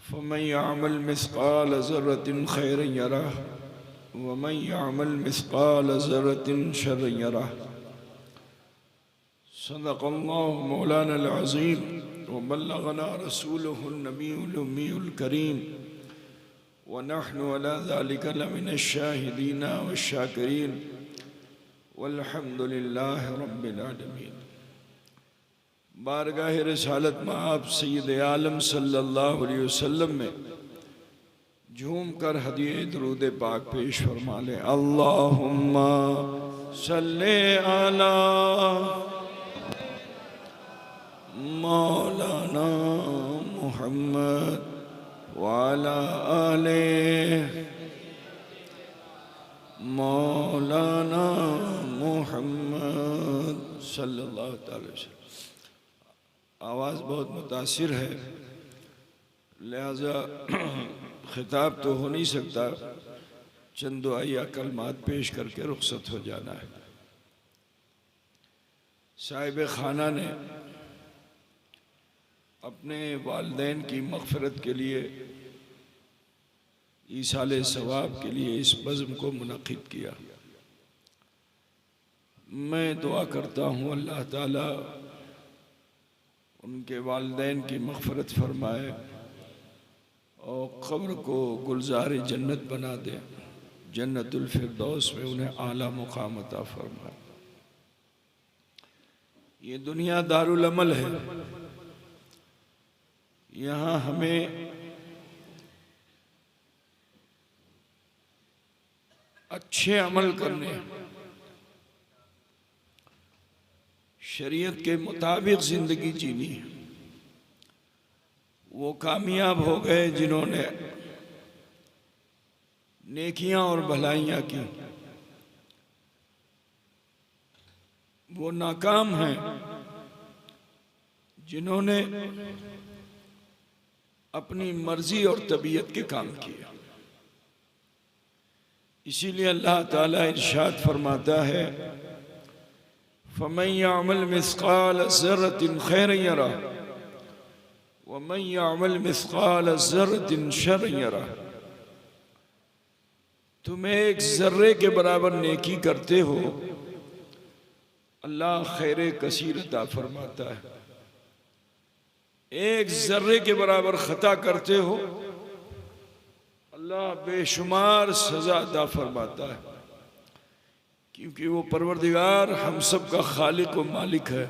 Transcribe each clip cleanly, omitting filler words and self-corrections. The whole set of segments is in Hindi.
फमन यअमल मिस्काल ज़र्रतिन खैरन यरह वमन यअमल मिस्काल ज़र्रतिन शर्रन यरह। सदक़ल्लाहु मौलानल अज़ीम व बल्लगना रसूलुहुन नबियुल उम्मीयुल करीम व नहनु अला ज़ालिका लमिनश शाहिदीन वश्शाकिरीन वल्हम्दुलिल्लाहि रब्बिल आलमीन। बारगाह रिसालत में आप सैयद आलम सल्लल्लाहु अलैहि वसल्लम में झूम कर हदिये दरूद पाक पेश फरमा लें। अल्लाहुम्मा सल्ले अला मौलाना मुहम्मद व अला आले मौलाना मुहम्मद सल्लल्लाहु अलैहि वसल्लम। आवाज़ बहुत मुतासिर है, लिहाजा खिताब तो हो नहीं सकता, चंद दुआया कलमात पेश करके रुखसत हो जाना है। साहिब खाना ने अपने वालिदैन की मग़फ़िरत के लिए, ईसाले सवाब के लिए इस बज़्म को मुनक़्क़िद किया। मैं दुआ करता हूँ अल्लाह ताला उनके वालिदैन की मग़फ़िरत फरमाए और क़ब्र को गुलज़ार जन्नत बना दे, जन्नतुल फ़िरदौस में उन्हें आला मुक़ाम अता फरमाए। ये दुनिया दारुल अमल है, यहाँ हमें अच्छे अमल करने हैं, शरीयत के मुताबिक ज़िंदगी जीनी है। वो कामयाब हो गए जिन्होंने नेकियां और भलाइयां की, वो नाकाम हैं जिन्होंने अपनी मर्जी और तबीयत के काम किए। इसीलिए अल्लाह ताला इरशाद फरमाता है, फमन यअमल मिस्काल ज़र्रतिन खैरन यरह वमन यअमल मिस्काल ज़र्रतिन शर्रन यरह। तुम एक ज़र्रे के बराबर नेकी करते हो, अल्लाह खैर कसीर अता फरमाता है। एक ज़र्रे के बराबर ख़ता करते हो, अल्लाह बेशुमार सज़ा अता फरमाता है, क्योंकि वो परवरदिगार हम सब का खालिक व मालिक है।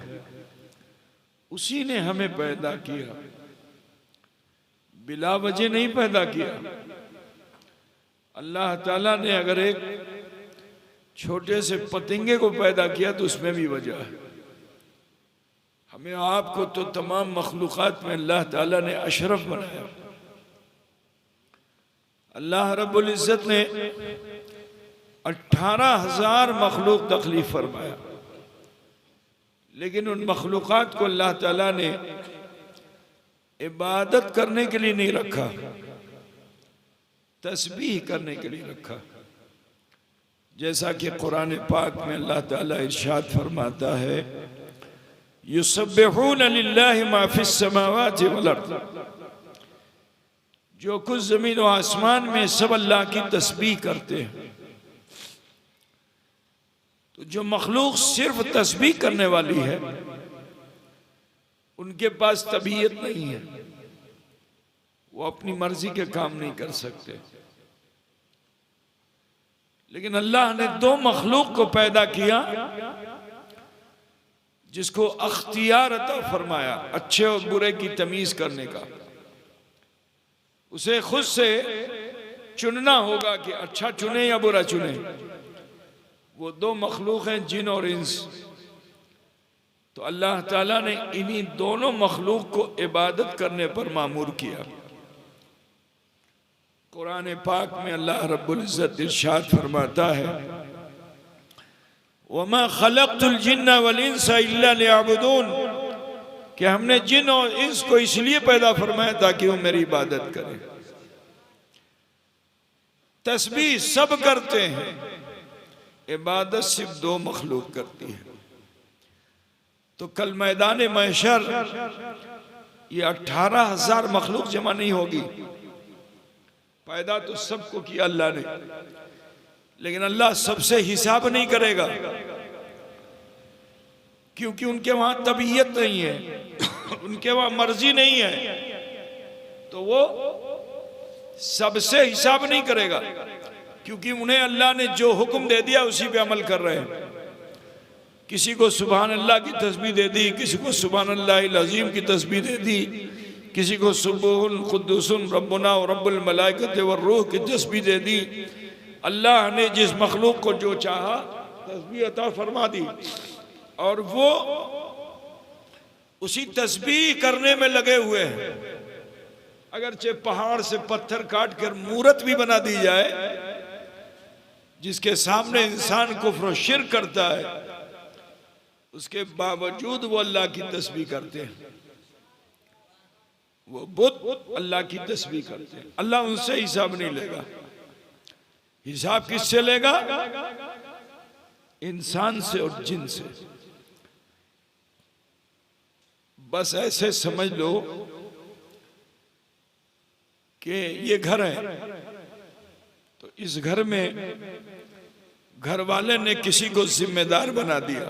उसी ने हमें पैदा किया, बिला वजह नहीं पैदा किया। अल्लाह ताला ने अगर एक छोटे से पतंगे को पैदा किया तो उसमें भी वजह है। हमें आपको तो तमाम मखलूक़ात में अल्लाह ताला ने अशरफ बनाया। अल्लाह रब्बुल इज़्ज़त ने 18,000 मखलूक तख्लीफ फरमाया, लेकिन उन मखलूक़ात को अल्लाह ताला ने इबादत करने के लिए नहीं रखा, तस्बीह करने के लिए रखा। जैसा कि कुरान पाक में अल्लाह ताला इरशाद फरमाता है, युसब्बिहून लिल्लाहि मा फिस समावाति वल अर्द। जो कुछ ज़मीन व आसमान में सब अल्लाह की तस्बीह करते हैं। तो जो मखलूक सिर्फ तस्बीह करने वाली है, उनके पास तबीयत नहीं है, वो अपनी मर्जी के काम नहीं कर सकते। लेकिन अल्लाह ने दो मखलूक को पैदा किया जिसको अख्तियार अता फरमाया, अच्छे और बुरे की तमीज करने का। उसे खुद से चुनना होगा कि अच्छा चुने या बुरा चुने। वो दो मखलूक हैं, जिन और इंस। तो अल्लाह ताला ने इन्हीं दोनों मखलूक को इबादत करने पर मामूर किया। कुरान पाक में अल्लाह रब्बुल इज़्ज़त इरशाद फरमाता है, वमा खलक़तुल जिन्ना वल इंसा इल्ला लियअबुदून, कि हमने जिन और इंस को इसलिए पैदा फरमाया ताकि वो मेरी इबादत करें। तस्बीह सब करते हैं, इबादत सिर्फ दो मखलूक करती है। तो कल मैदान महशर ये 18,000 मखलूक जमा नहीं होगी। पैदा तो सबको किया अल्लाह ने, लेकिन अल्लाह सबसे हिसाब नहीं करेगा, क्योंकि उनके वहां तबीयत नहीं है, उनके वहां मर्जी नहीं है, तो वो सबसे हिसाब नहीं करेगा, क्योंकि उन्हें अल्लाह ने जो हुक्म दे दिया उसी पे अमल कर रहे हैं। किसी को सुभान अल्लाह की तस्बीह दे दी, किसी को सुभान अल्लाहिल अज़ीम की तस्बीह दे दी, किसी को सुब्हुन कुद्दूसुन रब्बुना व रब्बुल मलाइकति व रूह की तस्बीह दे दी। अल्लाह ने जिस मखलूक को जो चाहा तस्बीह अता फरमा दी, और वो उसी तस्बीह करने में लगे हुए हैं। अगरचे पहाड़ से पत्थर काट कर मूरत भी बना दी जाए, जिसके सामने इंसान कुफ्र और शिर्क करता है, उसके बावजूद वो अल्लाह की तस्बीह करते हैं। वो बुत अल्लाह की तस्बीह करते हैं। अल्लाह उनसे हिसाब नहीं लेगा। हिसाब किससे लेगा? इंसान से और जिन से। बस ऐसे समझ लो कि ये घर है, तो इस घर में घर वाले ने किसी को जिम्मेदार बना दिया,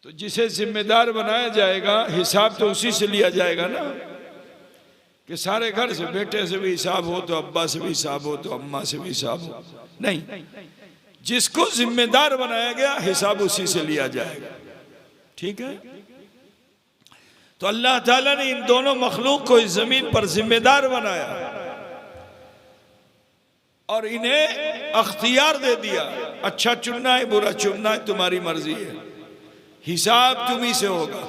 तो जिसे जिम्मेदार बनाया जाएगा हिसाब तो उसी से लिया जाएगा ना, कि सारे घर से, बेटे से भी हिसाब हो तो अब्बा से भी हिसाब हो तो अम्मा से भी हिसाब हो। नहीं, जिसको जिम्मेदार बनाया गया हिसाब उसी से लिया जाएगा। ठीक है? तो अल्लाह ताला ने इन दोनों मखलूक को इस जमीन पर जिम्मेदार बनाया और इन्हें अख्तियार दे दिया, अच्छा चुनना है बुरा चुनना है तुम्हारी मर्जी है, हिसाब तुम्ही से होगा।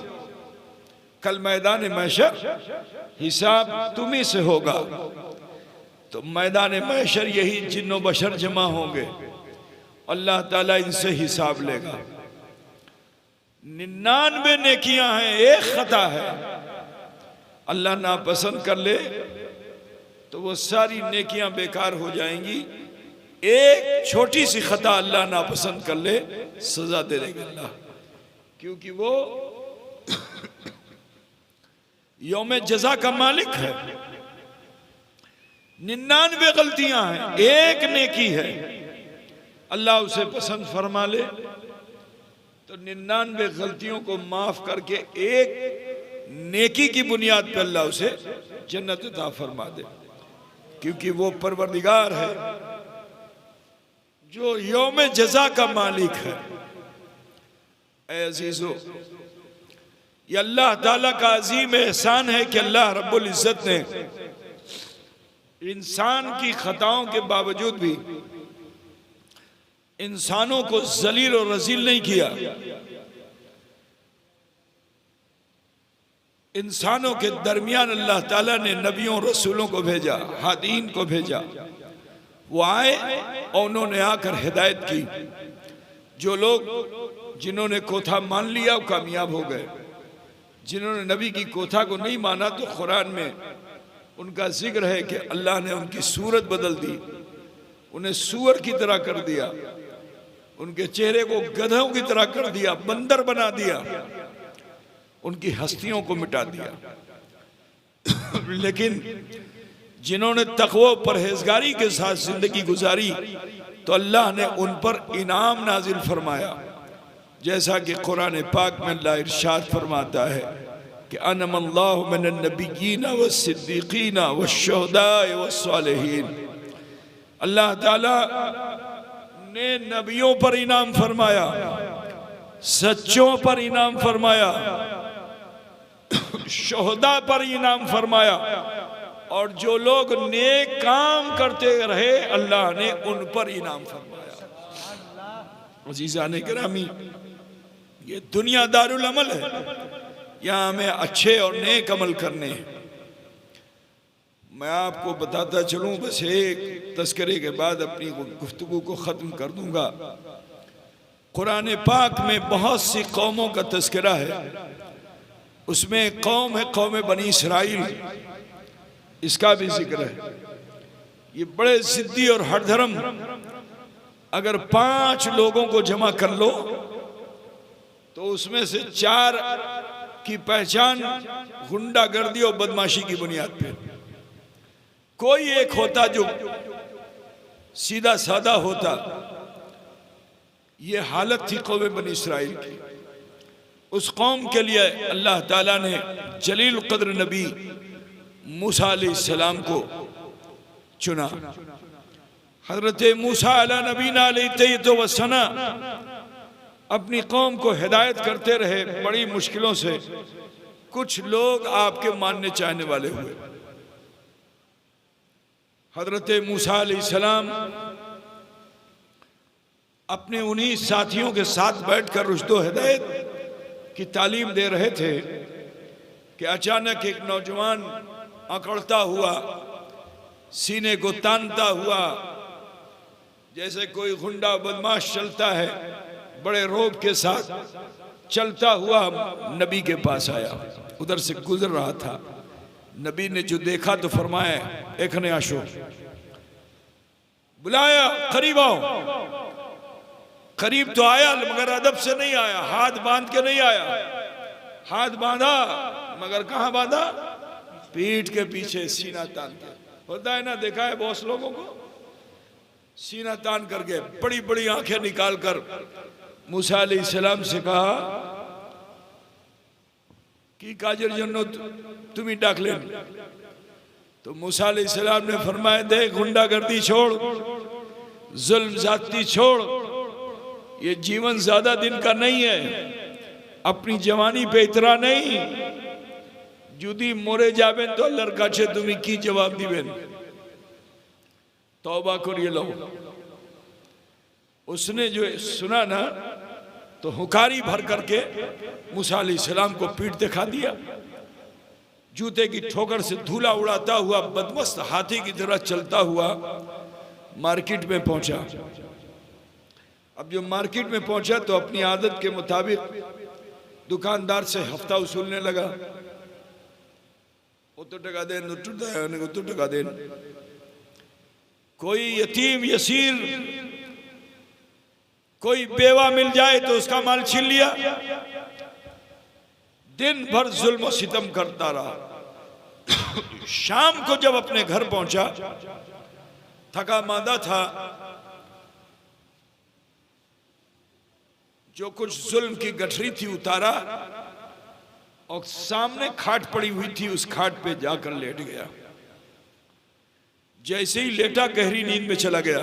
कल मैदान महशर हिसाब तुम्ही से होगा। तो मैदान महशर यही जिन्नो बशर जमा होंगे, अल्लाह ताला इनसे हिसाब लेगा। 99 नेकियां हैं, एक खता है, अल्लाह नापसंद कर ले तो वो सारी नेकियां बेकार हो जाएंगी। एक छोटी सी खता अल्लाह नापसंद कर ले, सजा दे देगा अल्लाह, क्योंकि वो यौम जजा का मालिक है। 99 गलतियां हैं, एक नेकी है, अल्लाह उसे पसंद फरमा ले तो 99 गलतियों को माफ करके एक नेकी की बुनियाद पर अल्लाह उसे जन्नत अता फरमा दे, क्योंकि वो परवरदिगार है जो यौम जजा का मालिक है। ऐ अजीजो, ये अल्लाह ताला का अजीम एहसान है कि अल्लाह रब्बुल इज्जत ने इंसान की खताओं के बावजूद भी इंसानों को जलील और रजील नहीं किया। इंसानों के दरमियान अल्लाह ताला ने नबियों रसूलों को भेजा, हादीन को भेजा। वो आए और उन्होंने आकर हिदायत की। जो लोग जिन्होंने कोथा मान लिया वो कामयाब हो गए, जिन्होंने नबी की कोथा को नहीं माना तो कुरान में उनका जिक्र है कि अल्लाह ने उनकी सूरत बदल दी, उन्हें सूअर की तरह कर दिया, उनके चेहरे को गधों की तरह कर दिया, बंदर बना दिया, उनकी हस्तियों को मिटा दिया। लेकिन जिन्होंने तक़वा परहेजगारी के साथ जिंदगी गुजारी तो अल्लाह ने उन पर इनाम नाजिल फरमाया, जैसा कि कुरान पाक में अल्लाह इरशाद फरमाता है कि अनमल्लाहु मिनन नबिय्यीन वस्सिद्दीक़ीन वश्शुहदाए वस्सालिहीन। अल्लाह ताला ने नबियों पर इनाम फरमाया, सच्चों पर इनाम फरमाया, शुहदा पर इनाम फरमाया, और जो लोग नेक काम करते रहे अल्लाह ने उन पर इनाम फरमाया। अज़ीज़ान गिरामी, ये दुनिया दारुल अमल है, यहाँ हमें अच्छे और नेक अमल करने हैं। मैं आपको बताता चलूं, बस एक तस्करे के बाद अपनी गुफ्तगू को ख़त्म कर दूंगा। कुरान पाक में बहुत सी कौमों का तस्करा है, उसमें एक कौम है कौम बनी इसराइल, इसका भी जिक्र है। ये बड़े जिद्दी और हरधर्म, अगर 5 लोगों को जमा कर लो तो उसमें से 4 की पहचान गुंडागर्दी और बदमाशी की बुनियाद पे। कोई एक होता जो सीधा सादा होता। ये हालत थी कौम बनी इसराइल की। उस कौम के लिए अल्लाह ताला ने जलील कद्र नबी मूसा अलैहिस्सलाम को चुना। हजरत मूसा अला नबीना अलैहि तो वसना अपनी कौम को हिदायत करते रहे बड़ी मुश्किलों से। कुछ लोग आपके मानने चाहने वाले हुए। हजरत मूसा अलैहिस्सलाम अपने उन्हीं साथियों के साथ बैठकर रुश्दो हिदायत की तालीम दे रहे थे कि अचानक एक नौजवान अकड़ता हुआ, सीने को तानता हुआ, जैसे कोई गुंडा बदमाश चलता है, बड़े रौब के साथ चलता हुआ नबी के पास आया। उधर से गुजर रहा था। नबी ने जो देखा तो फरमाया, एखने आशो, बुलाया, करीब आओ। करीब तो आया मगर अदब से नहीं आया, हाथ बांध के नहीं आया। हाथ बांधा मगर कहां बांधा? पीठ के पीछे, सीना तान के। होता है ना, देखा है बहुत लोगों को, सीना तान करके बड़ी बड़ी आंखें निकाल कर मूसा अलैहिस्सलाम से कहा कि काजर जन्नो तुम ही डाकलेन। तो मूसा अलैहिस्सलाम ने फरमाया, देख गुंडागर्दी छोड़, जुल्म जाती छोड़, ये जीवन ज्यादा दिन का नहीं है। अपनी जवानी पे इतरा नहीं, जुदी मोरे जाबेन तो अल्लाहर काछे तुमी की जवाब दिबेन। तौबा करिए लो। उसने जो सुना ना तो हुकारी भर करके मूसा अलैहिस्सलाम को पीठ दिखा दिया। जूते की ठोकर से धूला उड़ाता हुआ बदमस्त हाथी की तरह चलता हुआ मार्केट में पहुंचा। अब जो मार्केट में पहुंचा तो अपनी आदत के मुताबिक दुकानदार से हफ्ता वसूलने लगा। तो टका देन, तो टका देन। कोई यतीम यसीर, कोई बेवा मिल जाए तो उसका माल छीन लिया। दिन भर जुल्म सितम करता रहा। शाम को जब अपने घर पहुंचा, थका मांदा था, जो कुछ जुल्म की गठरी थी उतारा और सामने खाट पड़ी हुई थी, उस खाट पे जाकर लेट गया। जैसे ही लेटा गहरी नींद में चला गया।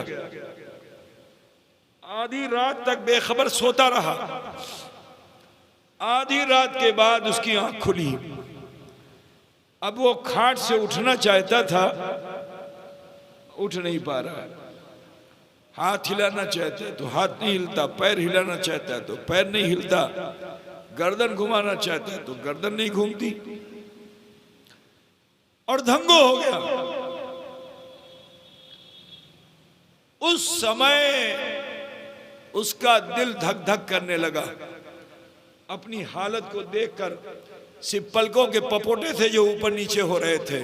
आधी रात तक बेखबर सोता रहा। आधी रात के बाद उसकी आंख खुली। अब वो खाट से उठना चाहता था, उठ नहीं पा रहा। हाथ हिलाना चाहता है तो हाथ नहीं हिलता, पैर हिलाना चाहता है तो पैर नहीं हिलता, गर्दन घुमाना चाहता है तो गर्दन नहीं घूमती, और धंगो हो गया। उस समय उसका दिल धक धक करने लगा। अपनी हालत को देखकर सिर्फ पलकों के पपोटे थे जो ऊपर नीचे हो रहे थे।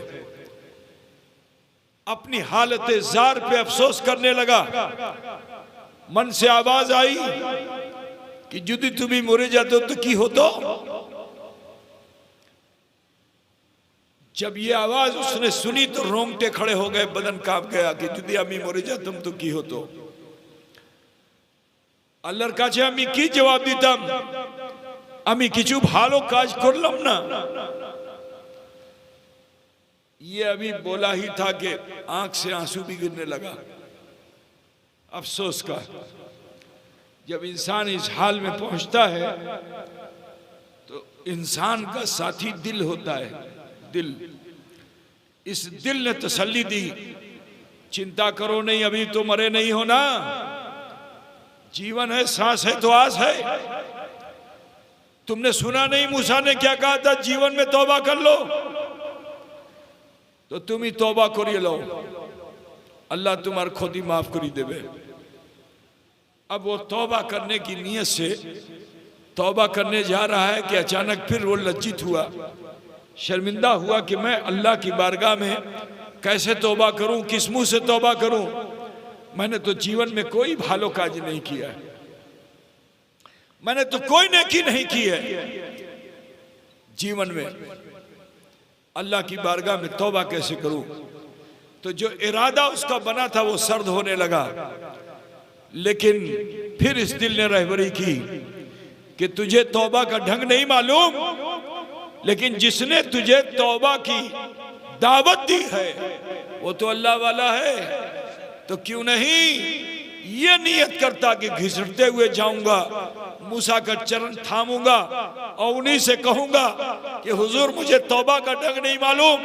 अपनी हालत जार पे अफसोस करने लगा। मन से आवाज आई कि जुदी तुम्हें मोरे जाते तो की होतो। जब ये आवाज उसने सुनी तो रोंगटे खड़े हो गए, बदन कांप गया कि जुदी अमी मोरे जातम तो की होतो। अल्लाहर काछे अमी की जवाब दीतम, अमी किचु भालो काज करलम ना। ये अभी बोला ही था कि आंख से आंसू भी गिरने लगा अफसोस का। जब इंसान इस हाल में पहुंचता है तो इंसान का साथी दिल होता है। दिल, इस दिल ने तसल्ली दी, चिंता करो नहीं, अभी तो मरे नहीं हो ना, जीवन है, सांस है तो आस है। तुमने सुना नहीं मूसा ने क्या कहा था, जीवन में तौबा कर लो, तो तुम ही तौबा करिए लो, अल्लाह तुम्हार खुदी माफ करी देवे। अब वो तौबा करने की नीयत से तौबा करने जा रहा है कि अचानक फिर वो लज्जित हुआ, शर्मिंदा हुआ कि मैं अल्लाह की बारगाह में कैसे तौबा करूं, किस मुंह से तौबा करूं। मैंने तो जीवन में कोई भालो काज नहीं किया है, मैंने तो कोई नेकी नहीं की है। जीवन में अल्लाह की बारगाह में तौबा कैसे करूं। तो जो इरादा उसका बना था वो सर्द होने लगा, लेकिन फिर इस दिल ने रहबरी की कि तुझे तौबा का ढंग नहीं मालूम, लेकिन जिसने तुझे तौबा की दावत दी है वो तो अल्लाह वाला है। तो क्यों नहीं ये नियत करता कि घिसटते हुए जाऊंगा, मूसा का चरण थामूंगा और उन्हीं से कहूंगा कि हुजूर मुझे तौबा का ढंग नहीं मालूम,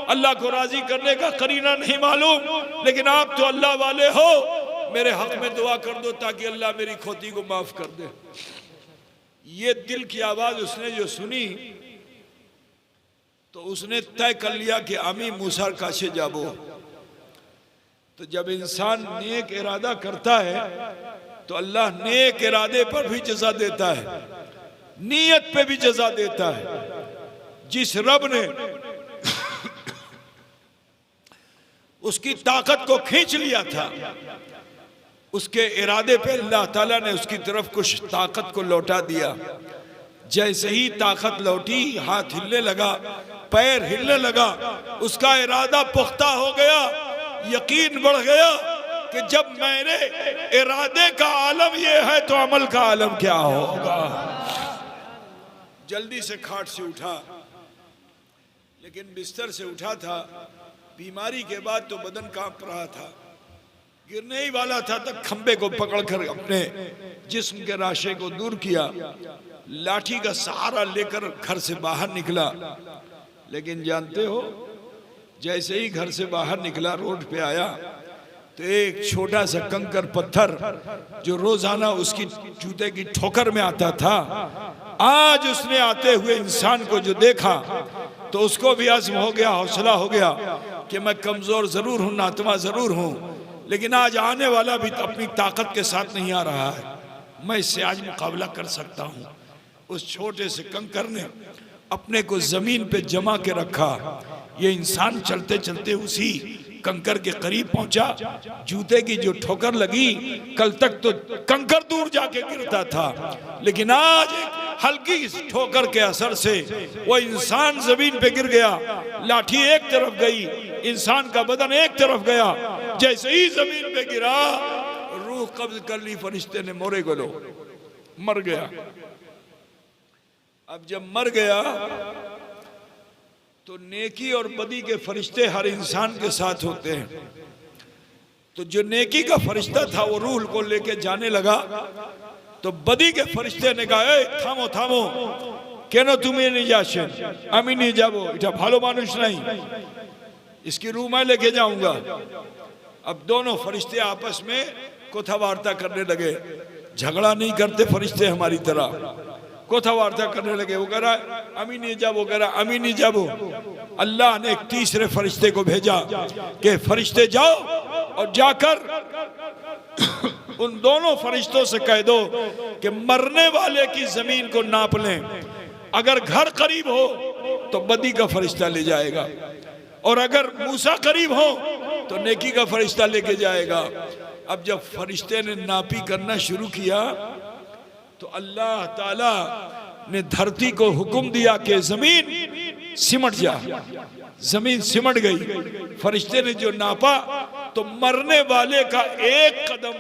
अल्लाह को राजी करने का करीना नहीं मालूम, लेकिन आप तो अल्लाह वाले हो, मेरे हक में दुआ कर दो ताकि अल्लाह मेरी खोती को माफ कर दे। ये दिल की आवाज उसने जो सुनी तो उसने तय कर लिया कि आमी मूसा काशे जाबो। तो जब इंसान नेक इरादा करता है तो अल्लाह नेक इरादे पर भी जज़ा देता है, नीयत पे भी जज़ा देता है। जिस रब ने उसकी ताकत को खींच लिया था, उसके इरादे पे अल्लाह ताला ने उसकी तरफ कुछ ताकत को लौटा दिया। जैसे ही ताकत लौटी, हाथ हिलने लगा, पैर हिलने लगा, उसका इरादा पुख्ता हो गया, यकीन बढ़ गया कि जब मेरे इरादे का आलम यह है तो अमल का आलम क्या होगा। जल्दी से खाट से उठा, लेकिन बिस्तर से उठा था, बीमारी के बाद तो बदन कांप रहा था, गिरने ही वाला था, तब खंबे को पकड़कर अपने जिस्म के राशे को दूर किया, लाठी का सहारा लेकर घर से बाहर निकला। लेकिन जानते हो, जैसे ही घर से बाहर निकला, रोड पे आया तो एक छोटा सा कंकर पत्थर जो रोजाना उसकी जूते की ठोकर में आता था, आज उसने आते हुए इंसान को जो देखा तो उसको भी आज़म हो गया, हौसला हो गया कि मैं कमजोर जरूर हूं, नातवा जरूर हूं, लेकिन आज आने वाला भी अपनी ताकत के साथ नहीं आ रहा है, मैं इससे आज मुकाबला कर सकता हूं। उस छोटे से कंकर ने अपने को जमीन पे जमा के रखा। ये इंसान चलते चलते उसी कंकर के करीब पहुंचा। जूते की जो ठोकर लगी, कल तक तो कंकर दूर जाके गिरता था, लेकिन आज हल्की ठोकर के असर से वो इंसान जमीन पे गिर गया। लाठी एक तरफ गई, इंसान का बदन एक तरफ गया। जैसे ही जमीन पे गिरा, रूह कब्ज कर ली फरिश्ते ने, मोरे गलो, मर गया। अब जब मर गया तो नेकी और बदी के फरिश्ते हर इंसान के साथ होते हैं। तो जो नेकी का फरिश्ता था वो रूह को लेके जाने लगा, तो बदी के फरिश्ते ने कहा, ए थामो थामो, केनो तुम्हें नहीं जाशेन, আমি নিয়ে যাবো, এটা ভালো মানুষ नहीं, इसकी रूह मैं लेके जाऊंगा। अब दोनों फरिश्ते आपस में कथावार्ता करने लगे। झगड़ा नहीं करते फरिश्ते हमारी तरह, कथावार्ता करने लगे। वो कह रहा अमी नहीं जाबो, कह रहा अमी नहीं जाबो। अल्लाह ने एक तीसरे फरिश्ते को भेजा कि फरिश्ते जाओ और जाकर उन दोनों फरिश्तों से कह दो कि मरने वाले की जमीन को नाप लें, अगर घर करीब हो तो बदी का फरिश्ता ले जाएगा, और अगर मूसा करीब हो तो नेकी का फरिश्ता लेके जाएगा। अब जब फरिश्ते ने नापी करना शुरू किया तो अल्लाह ताला ने धरती को हुक्म दिया कि जमीन सिमट जा। जमीन सिमट गई। फरिश्ते ने जो नापा तो मरने वाले का एक कदम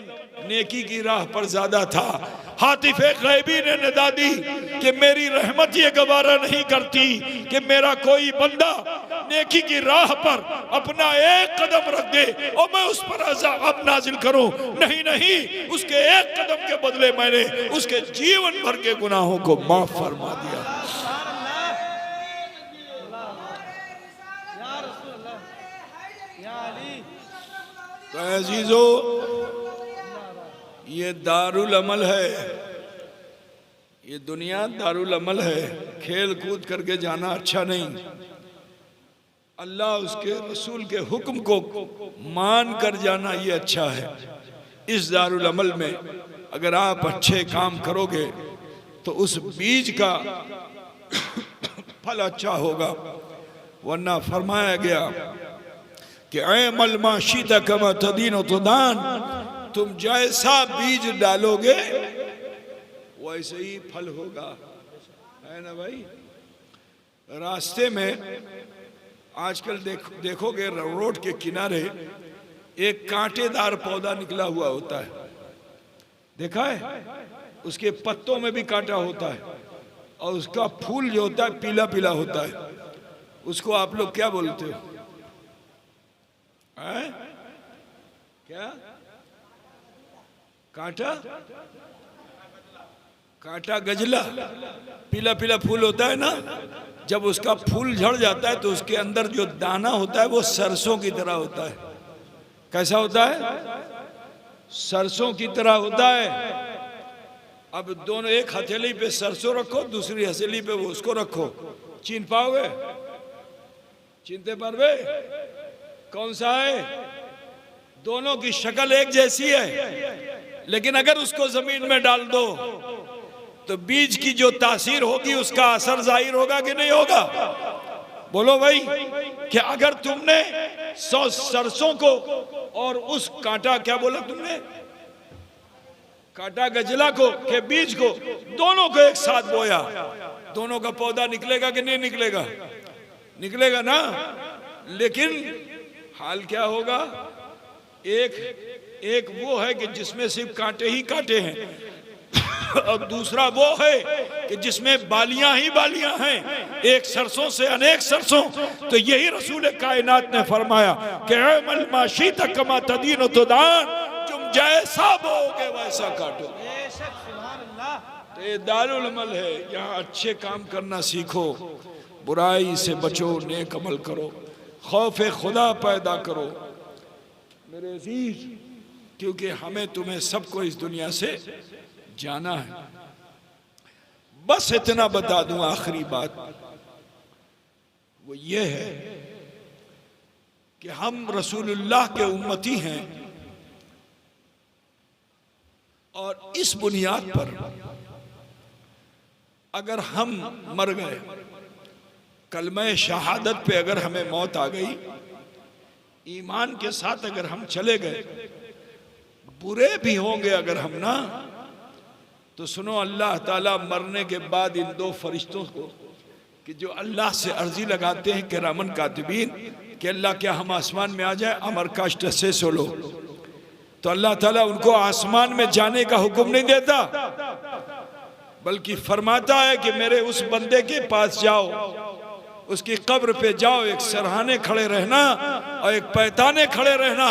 नेकी की राह पर ज्यादा था। हातिफे गैबी ने निदा दी कि मेरी रहमत ये गवारा नहीं करती कि मेरा कोई बंदा नेकी की राह पर अपना एक कदम रख दे और मैं उस पर अज़ाब नाजिल करूं। नहीं नहीं, उसके एक कदम के बदले मैंने उसके जीवन भर के गुनाहों को माफ फरमा दिया। तो अजीजो, ये दारुल अमल है, ये दुनिया दारुल अमल है। खेल कूद करके जाना अच्छा नहीं। अल्लाह उसके रसूल के हुक्म को मान कर जाना ये अच्छा है। इस दारुल अमल में अगर आप अच्छे काम करोगे तो उस बीज का फल अच्छा होगा। वरना फरमाया गया कि अमल माशीता कमा तदीन तुदान, तुम जैसा बीज डालोगे वैसे ही फल होगा, है ना भाई। रास्ते में आजकल देखोगे रोड के किनारे एक कांटेदार पौधा निकला हुआ होता है, देखा है? उसके पत्तों में भी कांटा होता है और उसका फूल जो होता है पीला पीला होता है। उसको आप लोग क्या बोलते हो? क्या कांटा? कांटा गजला, पीला पीला फूल होता है ना। जब उसका फूल झड़ जाता है तो उसके अंदर जो दाना होता है वो सरसों की तरह होता है। कैसा होता है? सरसों की तरह होता है। अब दोनों, एक हथेली पे सरसों रखो, दूसरी हथेली पे वो उसको रखो, चीन पाओगे? चिनते पाओगे कौन सा है? दोनों की शक्ल एक जैसी है, लेकिन अगर उसको जमीन में डाल दो तो बीज की जो तासीर होगी उसका असर जाहिर होगा कि नहीं होगा? बोलो भाई, कि अगर तुमने 100 सरसों को और उस कांटा, क्या बोला तुमने, कांटा गजला को के बीज को, दोनों को एक साथ बोया, दोनों का पौधा निकलेगा कि नहीं निकलेगा? निकलेगा ना। लेकिन हाल क्या होगा? एक वो है कि जिसमें सिर्फ कांटे ही कांटे हैं और दूसरा वो है कि जिसमें बालियां ही बालियां हैं, एक सरसों से अनेक सरसों। तो यही रसूल कायनात ने फरमाया कि अमल माशी तक कमा तदीन तुदान, तुम जैसा बोओगे वैसा काटोगे। तो ये दारुल अमल है, यहाँ अच्छे काम करना सीखो, बुराई से बचो, नेक अमल करो, खौफ खुदा पैदा करो मेरे अजीज, क्योंकि हमें तुम्हें सबको इस दुनिया से जाना है। बस इतना बता दूं, आखिरी बात वो ये है कि हम रसूलुल्लाह के उम्मती हैं और इस बुनियाद पर अगर हम मर गए, कलमे शहादत पे अगर हमें मौत आ गई, ईमान के साथ अगर हम चले गए, बुरे भी होंगे अगर हम ना, तो सुनो, अल्लाह ताला मरने के बाद इन दो फरिश्तों को कि जो अल्लाह से अर्जी लगाते हैं किरामन कातिबीन कि अल्लाह क्या हम आसमान में आ जाए, अमर काष्ट से सोलो, तो अल्लाह ताला उनको आसमान में जाने का हुक्म नहीं देता, बल्कि फरमाता है कि मेरे उस बंदे के पास जाओ, उसकी कब्र पे जाओ, एक सरहाने खड़े रहना और एक पैताने खड़े रहना,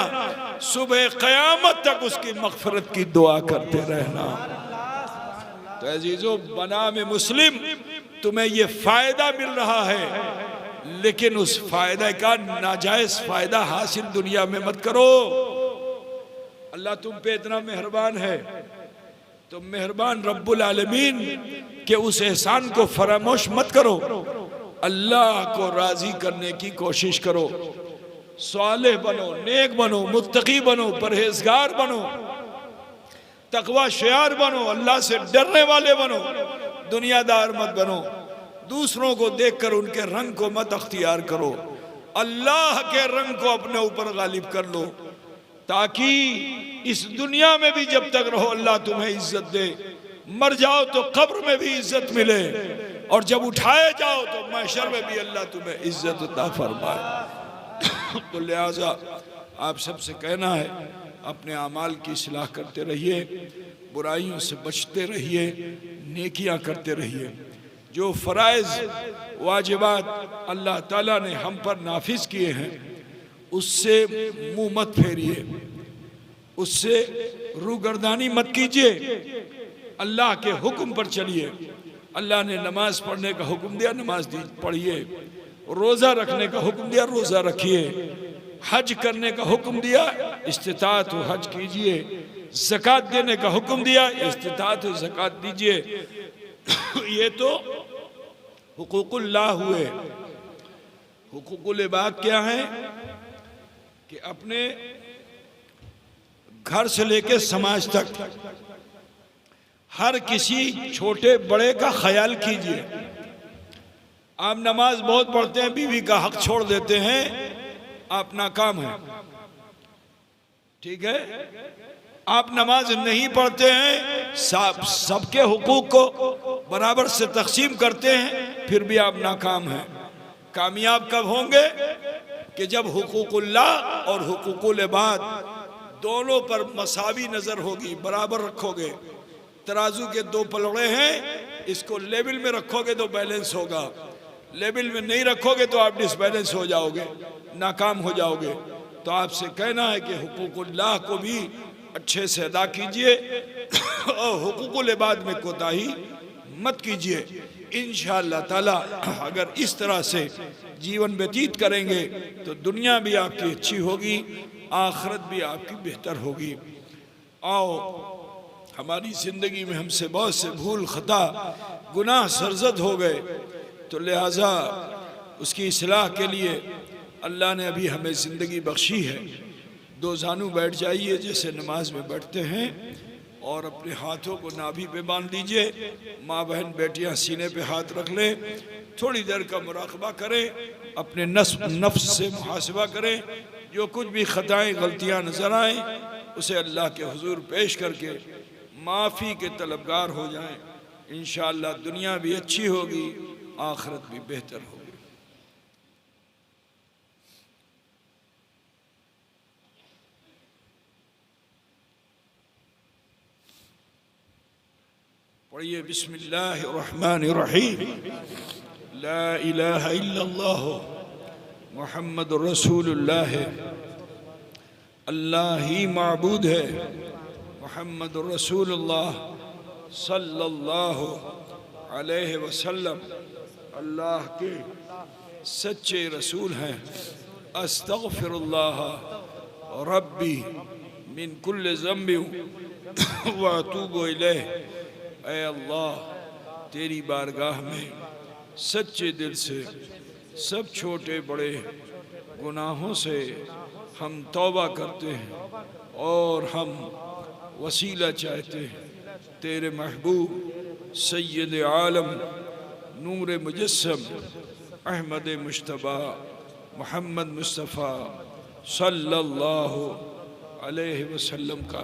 सुबह क़यामत तक उसकी मग़फ़िरत की दुआ करते रहना। तो अजीजों, बना में मुस्लिम तुम्हें ये फायदा मिल रहा है, लेकिन उस फायदे का नाजायज फायदा हासिल दुनिया में मत करो। अल्लाह तुम पे इतना मेहरबान है, तो मेहरबान रब्बुल आलमीन के उस एहसान को फरामोश मत करो। अल्लाह को राजी करने की कोशिश करो, सालेह बनो, नेक बनो, मुत्तकी बनो, परहेजगार बनो, तकवा शियार बनो, अल्लाह से डरने वाले बनो, दुनियादार मत बनो, दूसरों को देखकर उनके रंग को मत अख्तियार करो, अल्लाह के रंग को अपने ऊपर गालिब कर लो, ताकि इस दुनिया में भी जब तक रहो अल्लाह तुम्हें इज्जत दे, मर जाओ तो कब्र में भी इज्जत मिले, और जब उठाए जाओ तो महशर में भी अल्लाह तुम्हें इज्जत अता फरमाए। तो लिहाजा आप सबसे कहना है, अपने अमाल की इस्लाह करते रहिए, बुराइयों से बचते रहिए, नेकियां करते रहिए, जो फ़राइज़ वाजिबात अल्लाह ताला ने हम पर नाफिज किए हैं उससे मुंह मत फेरिए, उससे रूगर्दानी मत कीजिए, अल्लाह के हुक्म पर चलिए। अल्लाह ने नमाज पढ़ने का हुक्म दिया, नमाज पढ़िए, रोज़ा रखने का हुक्म दिया, रोज़ा रखिए, हज करने का हुक्म दिया, इस्तिताअत हो हज कीजिए, ज़कात देने का हुक्म दिया, इस्तिताअत हो ज़कात दीजिए। ये तो हुकूकुल्लाह हुए। हुकूकुल इबाद क्या है? कि अपने घर से लेके समाज तक हर किसी छोटे बड़े का ख्याल कीजिए। आप नमाज बहुत पढ़ते हैं, बीवी का हक छोड़ देते हैं, आप नाकाम हैं, ठीक है? आप नमाज नहीं पढ़ते हैं, सबके हुकूक को बराबर से तकसीम करते हैं, फिर भी आप नाकाम हैं। कामयाब कब होंगे कि जब हुकूकुल्लाह और हुकूकुल इबाद दोनों पर मसावी नजर होगी, बराबर रखोगे। तराजू के दो पलड़े हैं, इसको लेवल में रखोगे तो बैलेंस होगा, लेवल में नहीं रखोगे तो आप डिसबैलेंस हो जाओगे, नाकाम हो जाओगे। तो आपसे कहना है कि हुकूकुल्लाह को भी अच्छे से अदा कीजिए और हुकूकुल इबाद में कोताही मत कीजिए। इंशाअल्लाह ताला अगर इस तरह से जीवन व्यतीत करेंगे तो दुनिया भी आपकी अच्छी होगी, आखिरत भी आपकी बेहतर होगी। आओ, हमारी ज़िंदगी में हमसे बहुत से भूल खता गुनाह सरजद हो गए, तो लिहाजा उसकी इस्लाह के लिए अल्लाह ने अभी हमें ज़िंदगी बख्शी है। दो जानू बैठ जाइए जैसे नमाज में बैठते हैं और अपने हाथों को नाभि पे बांध लीजिए। माँ बहन बेटियां सीने पे हाथ रख लें, थोड़ी देर का मुराकबा करें, अपने नफ्स से मुहासिबा करें। जो कुछ भी खताएं गलतियां नजर आएँ उसे अल्लाह के हुजूर पेश करके माफ़ी के तलबगार हो जाएं। इंशाअल्लाह दुनिया भी अच्छी होगी, आखिरत भी बेहतर होगी। पढ़िए बिस्मिल्लाहिर्रहमानिर्रहीम। ला इलाहा इल्लल्लाह मुहम्मदुर रसूलुल्लाह। अल्लाह ही माबूद है, मुहम्मदुर रसूलुल्लाह सल्लल्लाहु अलैहि वसल्लम अल्लाह के सच्चे रसूल हैं। अस्तगफिरुल्लाह रब्बी मिन कुल्लि ज़म्बिन व अतूबु इलैह। ऐ अल्लाह, तेरी बारगाह में सच्चे दिल से सब छोटे बड़े गुनाहों से हम तौबा करते हैं और हम वसीला चाहते हैं तेरे महबूब सैयद आलम नूर मुजस्सम अहमद मुश्तबा मोहम्मद मुस्तफ़ा सल्लल्लाहु अलैहि वसल्लम का।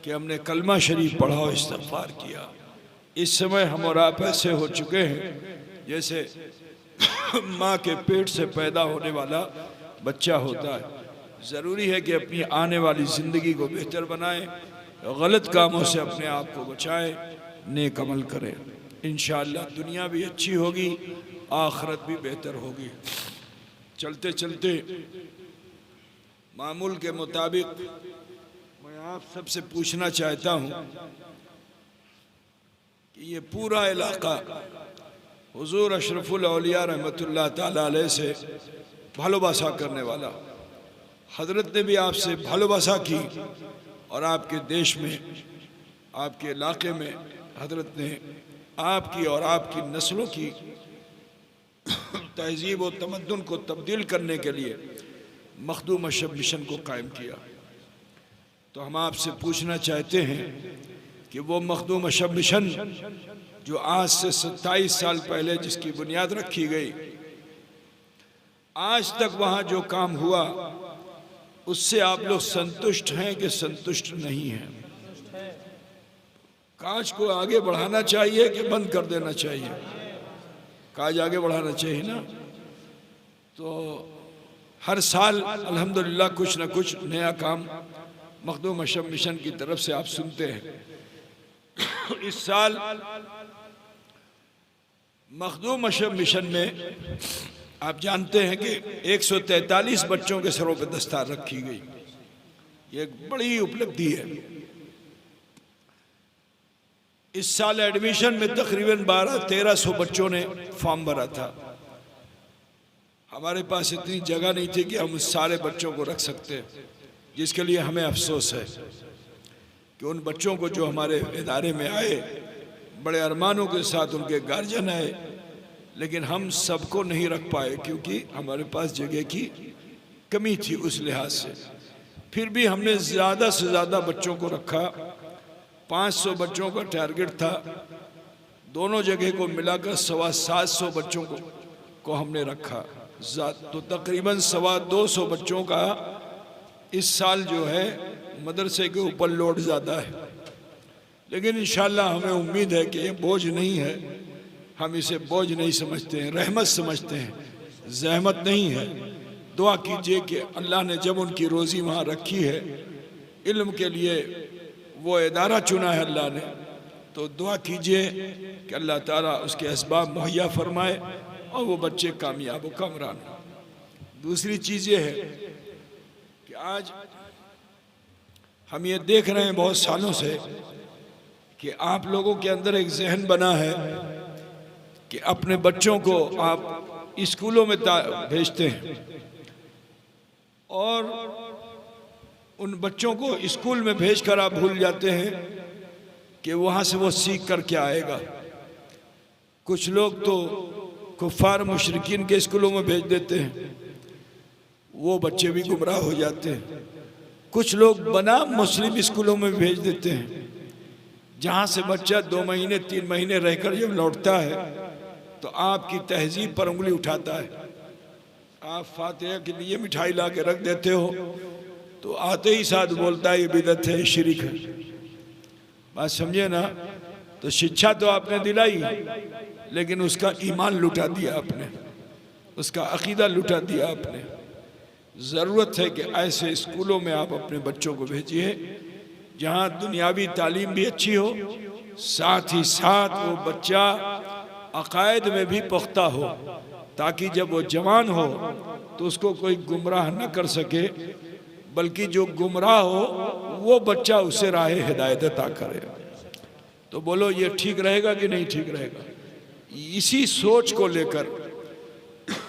कि हमने कलमा शरीफ पढ़ा और इस्तग़फ़ार किया। इस समय हम और आप ऐसे हो चुके हैं जैसे माँ के पेट से पैदा होने वाला बच्चा होता है। ज़रूरी है कि अपनी आने वाली ज़िंदगी को बेहतर बनाएं, गलत कामों से अपने आप को बचाएं, नेक अमल करें। इंशाअल्लाह दुनिया भी अच्छी होगी, आखिरत भी बेहतर होगी। चलते चलते मामूल के मुताबिक मैं आप सबसे पूछना चाहता हूँ कि ये पूरा इलाका हुजूर अशरफुल औलिया रहमतुल्लाह ताला अलैह से भालोबासा करने वाला, हजरत ने भी आपसे भालोबासा की और आपके देश में, आपके इलाके में हजरत ने आपकी और आपकी नस्लों की तहजीब व तमद्दुन को तब्दील करने के लिए मखदूम अशब मिशन को कायम किया। तो हम आपसे पूछना चाहते हैं कि वो मखदूम अशब मिशन जो आज से 27 साल पहले जिसकी बुनियाद रखी गई, आज तक वहाँ जो काम हुआ उससे आप लोग संतुष्ट हैं कि संतुष्ट नहीं हैं? काज को आगे बढ़ाना चाहिए कि बंद कर देना चाहिए? काज आगे बढ़ाना चाहिए ना। तो हर साल अल्हम्दुलिल्लाह कुछ न कुछ नया काम मखदूम अशब मिशन की तरफ से आप सुनते हैं। इस साल मखदूम अशब मिशन में आप जानते हैं कि 143 बच्चों के सरों पर दस्तार रखी गई। ये एक बड़ी उपलब्धि है। इस साल एडमिशन में तकरीबन 1200-1300 बच्चों ने फॉर्म भरा था। हमारे पास इतनी जगह नहीं थी कि हम उस सारे बच्चों को रख सकते, जिसके लिए हमें अफसोस है कि उन बच्चों को जो हमारे इदारे में आए बड़े अरमानों के साथ उनके गार्जियन आए, लेकिन हम सबको नहीं रख पाए क्योंकि हमारे पास जगह की कमी थी उस लिहाज से। फिर भी हमने ज़्यादा से ज़्यादा बच्चों को रखा। 500 बच्चों का टारगेट था। दोनों जगह को मिलाकर 725 बच्चों को हमने रखा। तो तकरीबन 225 बच्चों का इस साल जो है मदरसे के ऊपर लोड ज़्यादा है, लेकिन इंशाअल्लाह हमें उम्मीद है कि ये बोझ नहीं है, हम इसे बोझ नहीं समझते हैं, रहमत समझते हैं, जहमत नहीं है। दुआ कीजिए कि अल्लाह ने जब उनकी रोज़ी वहाँ रखी है, इल्म के लिए वो इदारा चुना है अल्लाह ने, तो दुआ कीजिए कि अल्लाह ताला उसके असबाब मुहैया फरमाए और वो बच्चे कामयाब व कामरान। दूसरी चीज़ ये है कि आज हम ये देख रहे हैं बहुत सालों से कि आप लोगों के अंदर एक जहन बना है कि अपने बच्चों को आप स्कूलों में भेजते हैं और उन बच्चों को स्कूल में भेजकर आप भूल जाते हैं कि वहाँ से वो सीख कर क्या आएगा। कुछ लोग तो कुफ्फार मुशरिकीन के स्कूलों में भेज देते हैं, वो बच्चे भी गुमराह हो जाते हैं। कुछ लोग बनाम मुस्लिम स्कूलों में भेज देते हैं, जहाँ से बच्चा 2 महीने 3 महीने रहकर जब लौटता है तो आपकी तहजीब पर उंगली उठाता है। आप फातिहा के लिए मिठाई ला के रख देते हो तो आते ही साथ बोलता है ये बिदअत है, शिरक है। बात समझे ना? तो शिक्षा तो आपने दिलाई, लेकिन उसका ईमान लुटा दिया आपने, उसका अकीदा लुटा दिया आपने। ज़रूरत है कि ऐसे स्कूलों में आप अपने बच्चों को भेजिए जहाँ दुनियावी तालीम भी अच्छी हो, साथ ही साथ वो बच्चा अकायद में भी पुख्ता हो, ताकि जब वो जवान हो तो उसको कोई गुमराह न कर सके, बल्कि जो गुमराह हो वो बच्चा उसे राह हिदायत अता करे। तो बोलो ये ठीक रहेगा कि नहीं ठीक रहेगा? इसी सोच को लेकर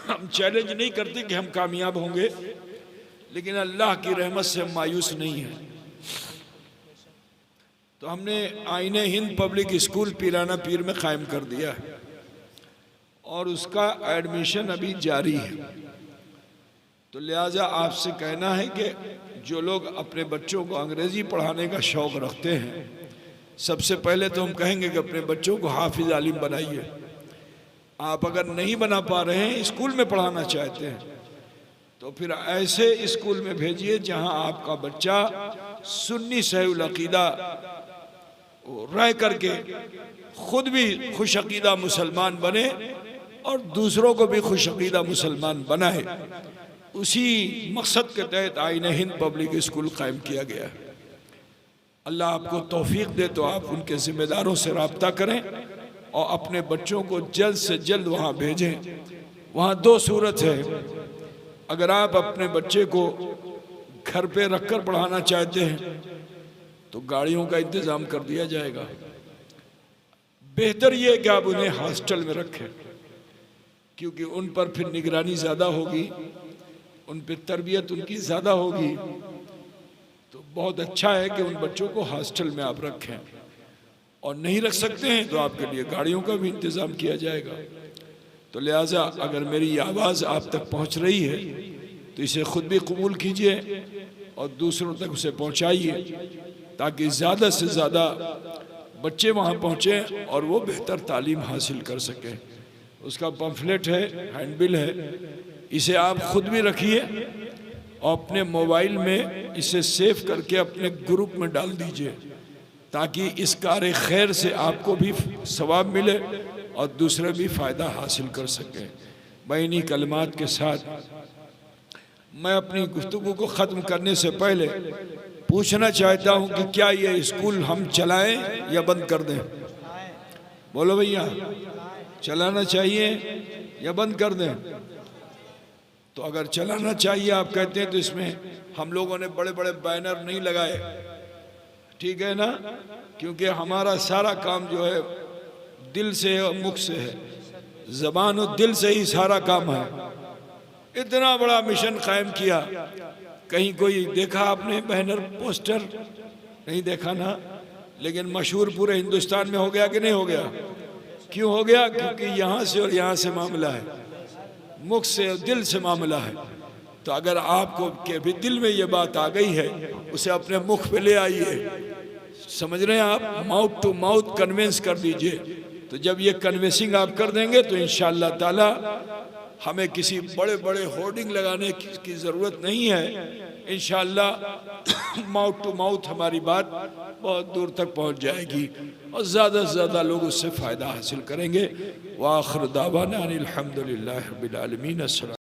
हम चैलेंज नहीं करते कि हम कामयाब होंगे, लेकिन अल्लाह की रहमत से हम मायूस नहीं हैं। तो हमने आईने हिंद पब्लिक स्कूल पीराना पीर में कायम कर दिया है और उसका एडमिशन अभी जारी है। तो लिहाजा आपसे कहना है कि जो लोग अपने बच्चों को अंग्रेज़ी पढ़ाने का शौक़ रखते हैं, सबसे पहले तो हम कहेंगे कि अपने बच्चों को हाफिज आलिम बनाइए। आप अगर नहीं बना पा रहे हैं, स्कूल में पढ़ाना चाहते हैं, तो फिर ऐसे स्कूल में भेजिए जहां आपका बच्चा सुन्नी सहीउल अकीदा रह करके खुद भी खुश अकीदा मुसलमान बने और दूसरों को भी खुश अकीदा मुसलमान बनाए। उसी मकसद के तहत आईने हिंद पब्लिक स्कूल कायम किया गया है। अल्लाह आपको तौफीक दे तो आप उनके ज़िम्मेदारों से रब्ता करें और अपने बच्चों को जल्द से जल्द वहाँ भेजें। वहाँ 2 सूरत है। अगर आप अपने बच्चे को घर पे रखकर पढ़ाना चाहते हैं तो गाड़ियों का इंतज़ाम कर दिया जाएगा। बेहतर ये है कि आप उन्हें हॉस्टल में रखें, क्योंकि उन पर फिर निगरानी ज़्यादा होगी, उन पर तरबियत उनकी ज़्यादा होगी। तो बहुत अच्छा है कि उन बच्चों को हॉस्टल में आप रखें, और नहीं रख सकते हैं तो आपके लिए गाड़ियों का भी इंतज़ाम किया जाएगा। तो लिहाजा अगर मेरी आवाज़ आप तक पहुंच रही है तो इसे ख़ुद भी कबूल कीजिए और दूसरों तक उसे पहुंचाइए, ताकि ज़्यादा से ज़्यादा बच्चे वहाँ पहुँचें और वो बेहतर तालीम हासिल कर सकें। उसका पम्फलेट है, हैंडबिल है, इसे आप ख़ुद भी रखिए और अपने मोबाइल में इसे सेव करके अपने ग्रुप में डाल दीजिए, ताकि इस कार्य खैर से आपको भी सवाब मिले और दूसरे भी फ़ायदा हासिल कर सकें। मैं इन्हीं कलमात के साथ मैं अपनी गुफ्तगू को ख़त्म करने से पहले पूछना चाहता हूँ कि क्या ये स्कूल हम चलाएं या बंद कर दें? बोलो भैया, चलाना चाहिए या बंद कर दें? तो अगर चलाना चाहिए आप कहते हैं तो इसमें हम लोगों ने बड़े बड़े बैनर नहीं लगाए, ठीक है ना? क्योंकि हमारा सारा काम जो है दिल से और मुख से है, ज़बान और दिल से ही सारा काम है। इतना बड़ा मिशन कायम किया, कहीं कोई देखा आपने बैनर पोस्टर? नहीं देखा ना, लेकिन मशहूर पूरे हिंदुस्तान में हो गया कि नहीं हो गया? क्यों हो गया? क्योंकि यहाँ से और यहाँ से मामला है, मुख से और दिल से मामला है। तो अगर आपको के भी दिल में ये बात आ गई है, उसे अपने मुख पे ले आइए। समझ रहे हैं आप? माउथ टू माउथ कन्विंस कर दीजिए। तो जब ये कन्विंसिंग आप कर देंगे तो इंशाअल्लाह ताला हमें किसी बड़े बड़े होर्डिंग लगाने की ज़रूरत नहीं है। इंशाअल्लाह माउथ टू माउथ हमारी बात बहुत दूर तक पहुंच जाएगी और ज़्यादा से ज़्यादा लोग उससे फ़ायदा हासिल करेंगे। व आखिर दावाना अनिल हम्दुलिल्लाहि रब्बिल आलमीन। अस्सलाम।